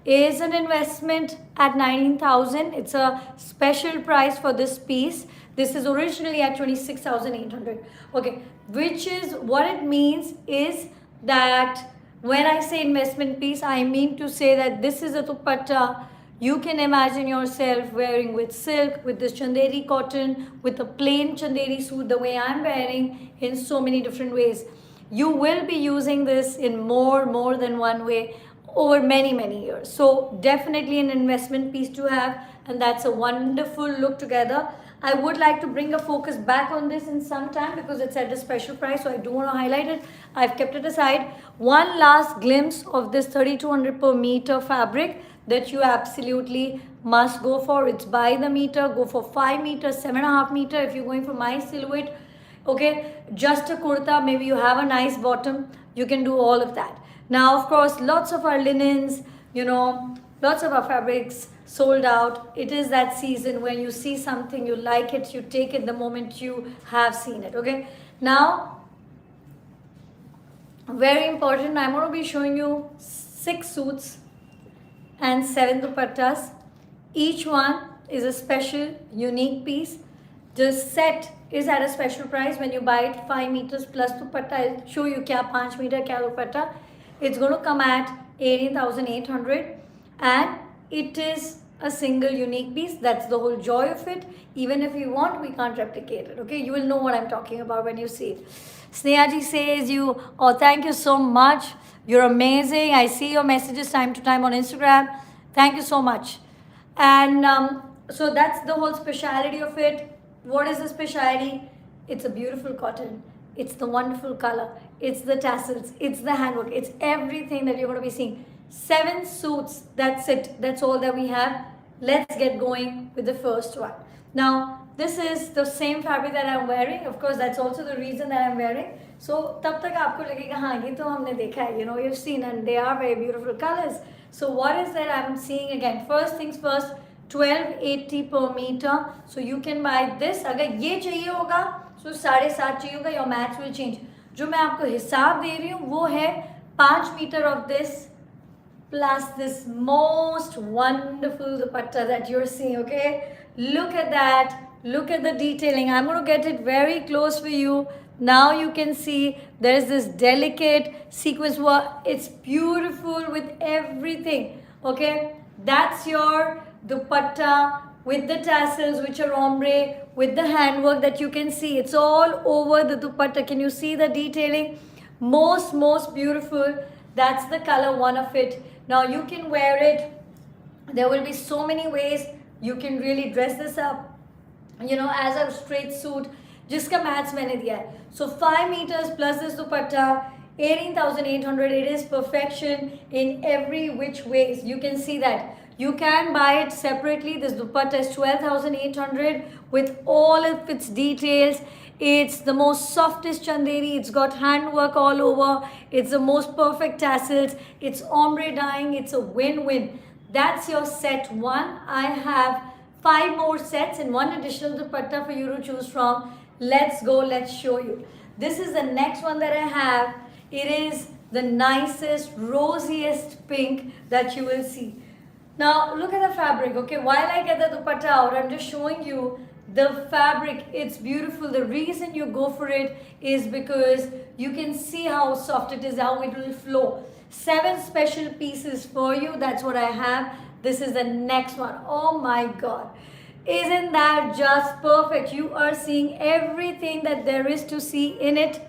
is an investment at 19,000. It's a special price for this piece. This is originally at 26,800. Okay, which is what it means is that when I say investment piece, I mean to say that this is a dupatta you can imagine yourself wearing with silk, with this chanderi cotton, with a plain chanderi suit the way I'm wearing, in so many different ways. You will be using this in more than one way over many years. So definitely an investment piece to have, and that's a wonderful look together. I would like to bring a focus back on this in some time because it's at a special price, so I do want to highlight it. I've kept it aside. One last glimpse of this 3200 per meter fabric that you absolutely must go for. It's by the meter. Go for 5 meters, 7.5 meter if you're going for my silhouette. Okay, just a kurta, maybe you have a nice bottom, you can do all of that. Now, of course, lots of our linens, lots of our fabrics sold out. It is that season when you see something, you like it, you take it the moment you have seen it. Okay, now, very important, I'm going to be showing you 6 suits and 7 dupattas. Each one is a special, unique piece. The set is at a special price when you buy it 5 meters plus dupatta. I'll show you kya 5 meter kya dupatta. It's going to come at 18,800 and it is a single unique piece. That's the whole joy of it. Even if you want, we can't replicate it. Okay, you will know what I'm talking about when you see it. Snehaji says oh, thank you so much. You're amazing. I see your messages time to time on Instagram. Thank you so much. And so that's the whole speciality of it. What is the speciality? It's a beautiful cotton. It's the wonderful color. It's the tassels. It's the handwork. It's everything that you're going to be seeing. 7 suits. That's it. That's all that we have. Let's get going with the first one. Now, this is the same fabric that I'm wearing. Of course, that's also the reason that I'm wearing. So, tab tak aapko lagega, haan, ye to humne dekha hai. You've seen, and they are very beautiful colors. So, what is that I'm seeing again? First things first, 1280 per meter. So, you can buy this. Agar ye chahiye hoga, so 7.5 chahiye hoga, your maths will change. जो मैं आपको हिसाब दे रही हूँ वो है 5 meter of this plus this most wonderful dupatta that you're seeing. Okay, look at that. Look at the detailing. I'm going to get it very close for you. Now you can see there's this delicate sequence work. It's beautiful with everything. Okay, that's your dupatta with the tassels, which are ombre, with the handwork that you can see. It's all over the dupatta. Can you see the detailing? Most beautiful. That's the color one of it. Now you can wear it. There will be so many ways you can really dress this up, as a straight suit. Jiska maths maine diya hai. So 5 meters plus this dupatta, 18,800. It is perfection in every which ways. You can see that. You can buy it separately. This dupatta is 12,800 with all of its details. It's the most softest chanderi. It's got handwork all over. It's the most perfect tassels. It's ombre dyeing. It's a win-win. That's your set 1. I have 5 more sets and 1 additional dupatta for you to choose from. Let's go. Let's show you. This is the next one that I have. It is the nicest, rosiest pink that you will see. Now, look at the fabric, okay? While I get the dupatta out, I'm just showing you the fabric. It's beautiful. The reason you go for it is because you can see how soft it is, how it will flow. 7 special pieces for you. That's what I have. This is the next one. Oh my God. Isn't that just perfect? You are seeing everything that there is to see in it.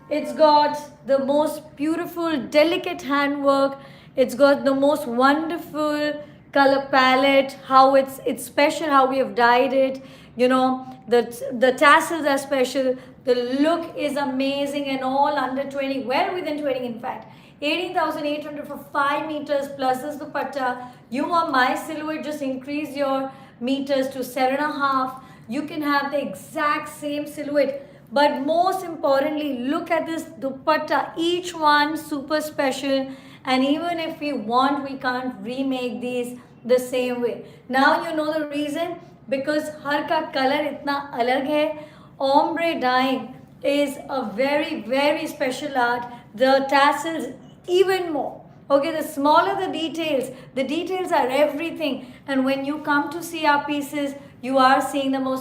It's got the most beautiful, delicate handwork. It's got the most wonderful color palette, how it's special, how we have dyed it. The tassels are special. The look is amazing and all under 20, well within 20 in fact. 18,800 for 5 meters plus this dupatta. You want my silhouette, just increase your meters to 7.5. You can have the exact same silhouette. But most importantly, look at this dupatta. Each one super special. And even if we want, we can't remake these the same way. Now you know the reason. Because har ka color itna alag hai. Ombre dyeing is a very special art. The tassels even more. Okay, the smaller the details are everything. And when you come to see our pieces, you are seeing the most